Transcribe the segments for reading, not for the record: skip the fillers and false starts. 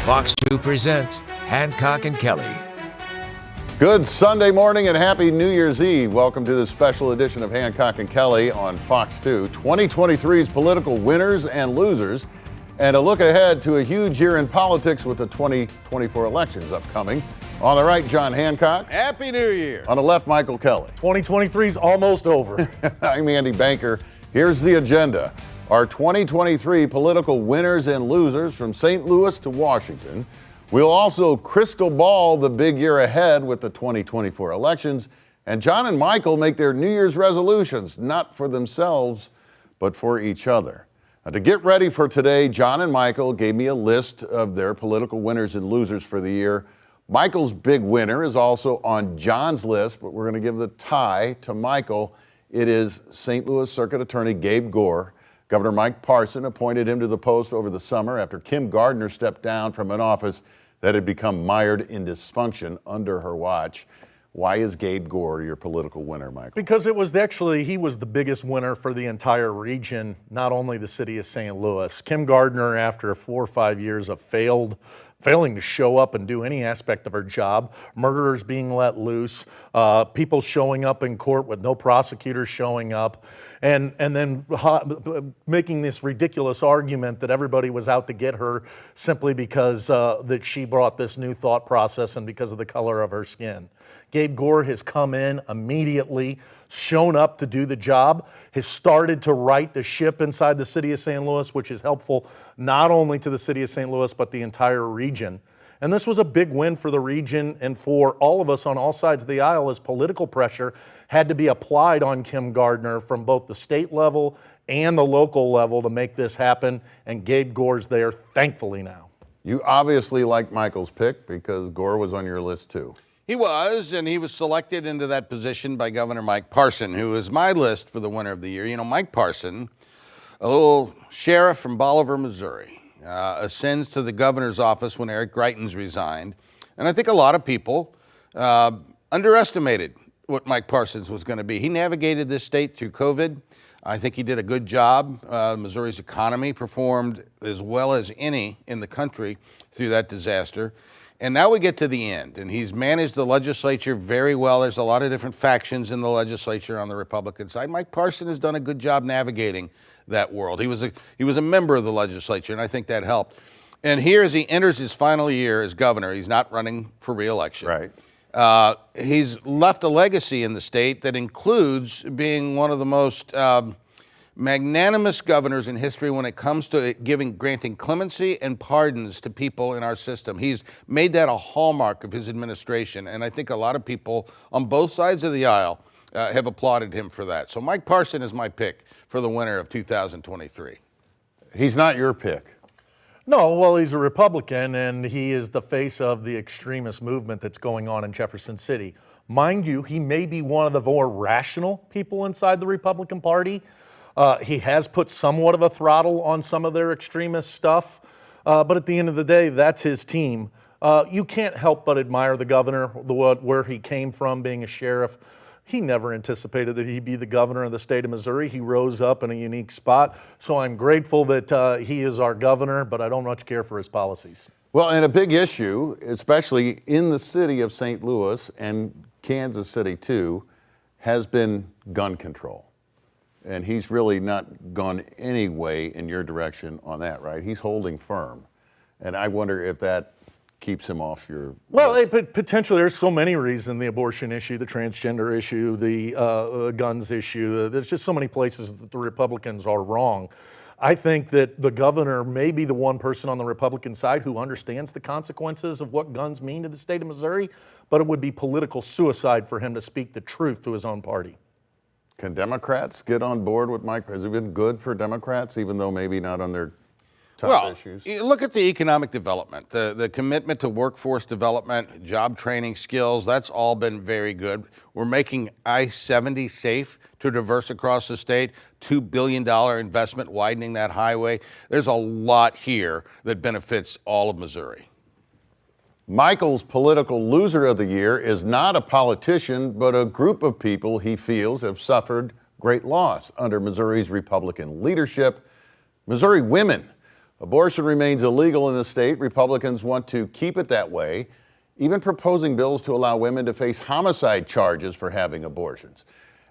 Fox 2 presents Hancock and Kelley. Good Sunday morning and happy New Year's Eve. Welcome to this special edition of Hancock and Kelley on Fox 2. 2023's political winners and losers, and a look ahead to a huge year in politics with the 2024 elections upcoming. On the right, John Hancock. Happy New Year. On the left, Michael Kelley. 2023's almost over. I'm Andy Banker. Here's the agenda. Our 2023 political winners and losers from St. Louis to Washington. We'll also crystal ball the big year ahead with the 2024 elections. And John and Michael make their New Year's resolutions, not for themselves, but for each other. Now, to get ready for today, John and Michael gave me a list of their political winners and losers for the year. Michael's big winner is also on John's list, but we're going to give the tie to Michael. It is St. Louis Circuit Attorney Gabe Gore. Governor Mike Parson appointed him to the post over the summer after Kim Gardner stepped down from an office that had become mired in dysfunction under her watch. Why is Gabe Gore your political winner, Michael? Because he was the biggest winner for the entire region, not only the city of St. Louis. Kim Gardner, after 4 or 5 years of failing to show up and do any aspect of her job, murderers being let loose, people showing up in court with no prosecutors showing up, and then making this ridiculous argument that everybody was out to get her simply because that she brought this new thought process and because of the color of her skin. Gabe Gore has come in immediately, shown up to do the job, has started to right the ship inside the city of St. Louis, which is helpful not only to the city of St. Louis, but the entire region. And this was a big win for the region and for all of us on all sides of the aisle, as political pressure had to be applied on Kim Gardner from both the state level and the local level to make this happen. And Gabe Gore's there, thankfully, now. You obviously like Michael's pick because Gore was on your list too. He was, and he was selected into that position by Governor Mike Parson, who is my list for the winner of the year. You know, Mike Parson, a little sheriff from Bolivar, Missouri, ascends to the governor's office when Eric Greitens resigned. And I think a lot of people underestimated what Mike Parsons was going to be. He navigated this state through COVID. I think he did a good job. Missouri's economy performed as well as any in the country through that disaster. And now we get to the end, and he's managed the legislature very well. There's a lot of different factions in the legislature on the Republican side. Mike Parson has done a good job navigating that world. He was a member of the legislature, and I think that helped. And here, as he enters his final year as governor, he's not running for re-election. Right. He's left a legacy in the state that includes being one of the most magnanimous governors in history when it comes to granting clemency and pardons to people in our system. He's made that a hallmark of his administration, and I think a lot of people on both sides of the aisle have applauded him for that. So Mike Parson is my pick for the winner of 2023. He's not your pick. No, well, he's a Republican, and he is the face of the extremist movement that's going on in Jefferson City. Mind you, he may be one of the more rational people inside the Republican Party. He has put somewhat of a throttle on some of their extremist stuff, but at the end of the day, that's his team. You can't help but admire the governor, where he came from being a sheriff. He never anticipated that he'd be the governor of the state of Missouri. He rose up in a unique spot, so I'm grateful that he is our governor, but I don't much care for his policies. Well, and a big issue, especially in the city of St. Louis and Kansas City too, has been gun control. And he's really not gone any way in your direction on that, right? He's holding firm. And I wonder if that keeps him off your list. Potentially there's so many reasons: the abortion issue, the transgender issue, the guns issue. There's just so many places that the Republicans are wrong. I think that the governor may be the one person on the Republican side who understands the consequences of what guns mean to the state of Missouri, but it would be political suicide for him to speak the truth to his own party. Can Democrats get on board with Mike? Has it been good for Democrats, even though maybe not on their top issues? You look at the economic development, the commitment to workforce development, job training skills, that's all been very good. We're making I-70 safe to traverse across the state, $2 billion investment widening that highway. There's a lot here that benefits all of Missouri. Michael's political loser of the year is not a politician, but a group of people he feels have suffered great loss under Missouri's Republican leadership. Missouri women Abortion remains illegal in the state. Republicans want to keep it that way, even proposing bills to allow women to face homicide charges for having abortions,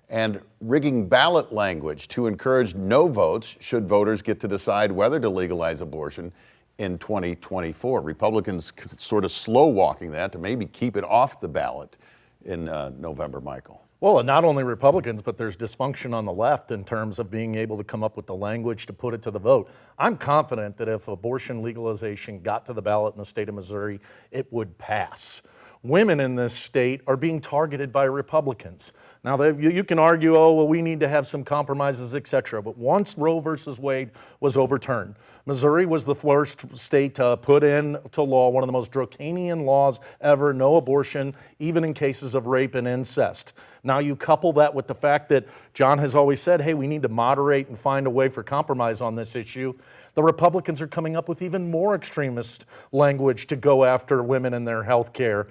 and rigging ballot language to encourage no votes should voters get to decide whether to legalize abortion in 2024. Republicans sort of slow walking that to maybe keep it off the ballot in November, Michael. Well, and not only Republicans, but there's dysfunction on the left in terms of being able to come up with the language to put it to the vote. I'm confident that if abortion legalization got to the ballot in the state of Missouri, it would pass. Women in this state are being targeted by Republicans. Now, you can argue, oh, well, we need to have some compromises, et cetera, but once Roe versus Wade was overturned, Missouri was the first state to put into law one of the most draconian laws ever, no abortion, even in cases of rape and incest. Now you couple that with the fact that John has always said, hey, we need to moderate and find a way for compromise on this issue. The Republicans are coming up with even more extremist language to go after women and their health care.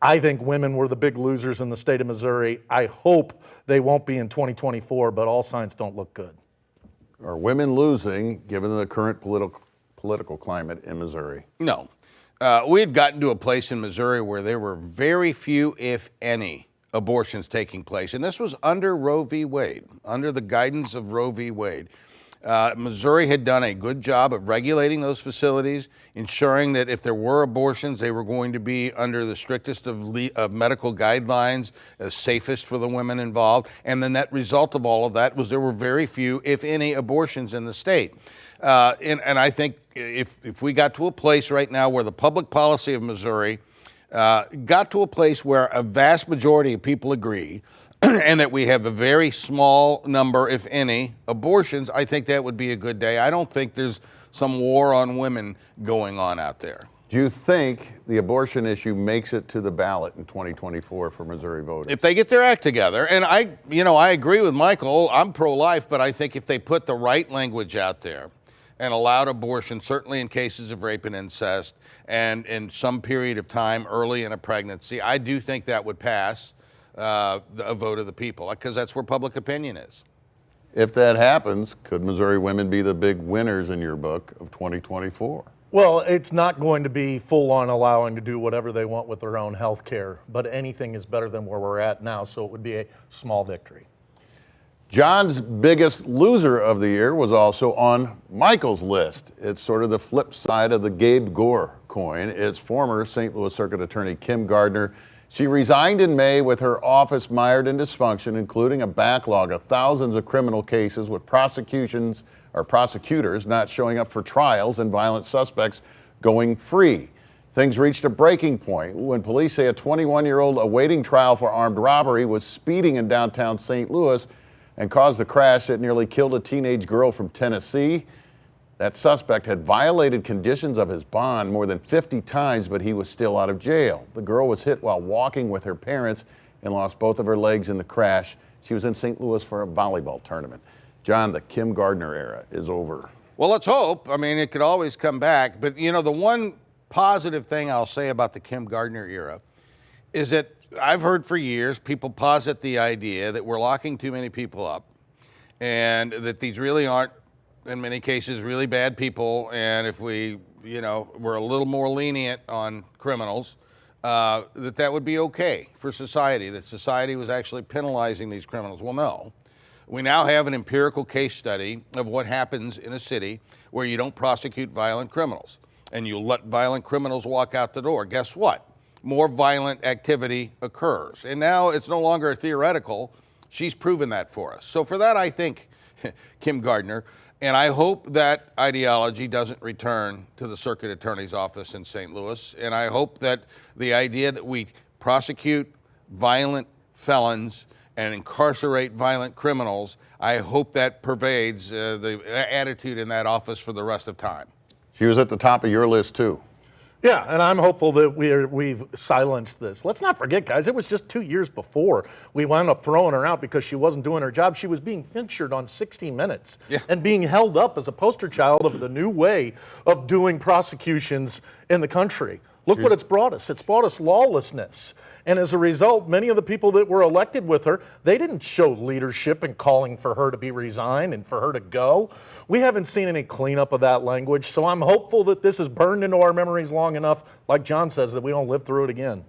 I think women were the big losers in the state of Missouri. I hope they won't be in 2024, but all signs don't look good. Are women losing given the current political climate in Missouri? No. We had gotten to a place in Missouri where there were very few, if any, abortions taking place. And this was under Roe v. Wade, under the guidance of Roe v. Wade. Missouri had done a good job of regulating those facilities, ensuring that if there were abortions, they were going to be under the strictest of medical guidelines, as safest for the women involved. And the net result of all of that was there were very few, if any, abortions in the state. And I think if we got to a place right now where the public policy of Missouri got to a place where a vast majority of people agree and that we have a very small number, if any, abortions, I think that would be a good day. I don't think there's some war on women going on out there. Do you think the abortion issue makes it to the ballot in 2024 for Missouri voters? If they get their act together, and I agree with Michael, I'm pro-life, but I think if they put the right language out there and allowed abortion, certainly in cases of rape and incest, and in some period of time early in a pregnancy, I do think that would pass a vote of the people, because that's where public opinion is. If that happens, could Missouri women be the big winners in your book of 2024? Well, it's not going to be full-on allowing to do whatever they want with their own health care, but anything is better than where we're at now, so it would be a small victory. John's biggest loser of the year was also on Michael's list. It's sort of the flip side of the Gabe Gore coin. It's former St. Louis Circuit Attorney Kim Gardner. She resigned in May with her office mired in dysfunction, including a backlog of thousands of criminal cases with prosecutors not showing up for trials and violent suspects going free. Things reached a breaking point when police say a 21-year-old awaiting trial for armed robbery was speeding in downtown St. Louis and caused a crash that nearly killed a teenage girl from Tennessee. That suspect had violated conditions of his bond more than 50 times, but he was still out of jail. The girl was hit while walking with her parents and lost both of her legs in the crash. She was in St. Louis for a volleyball tournament. John, the Kim Gardner era is over. Well, let's hope. I mean, it could always come back. But, the one positive thing I'll say about the Kim Gardner era is that I've heard for years people posit the idea that we're locking too many people up and that these really aren't, in many cases, really bad people, and if we, were a little more lenient on criminals, that would be okay for society, that society was actually penalizing these criminals. Well, no. We now have an empirical case study of what happens in a city where you don't prosecute violent criminals, and you let violent criminals walk out the door. Guess what? More violent activity occurs. And now it's no longer theoretical. She's proven that for us. So for that, I think Kim Gardner, and I hope that ideology doesn't return to the circuit attorney's office in St. Louis. And I hope that the idea that we prosecute violent felons and incarcerate violent criminals, I hope that pervades the attitude in that office for the rest of time. She was at the top of your list, too. Yeah, and I'm hopeful that we've silenced this. Let's not forget, guys, it was just 2 years before we wound up throwing her out because she wasn't doing her job. She was being featured on 60 Minutes and being held up as a poster child of the new way of doing prosecutions in the country. Look what it's brought us. It's brought us lawlessness. And as a result, many of the people that were elected with her, they didn't show leadership in calling for her to be resigned and for her to go. We haven't seen any cleanup of that language, so I'm hopeful that this is burned into our memories long enough, like John says, that we don't live through it again.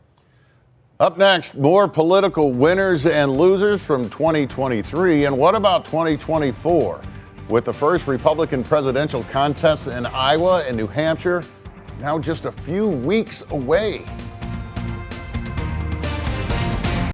Up next, more political winners and losers from 2023. And what about 2024? With the first Republican presidential contests in Iowa and New Hampshire now just a few weeks away.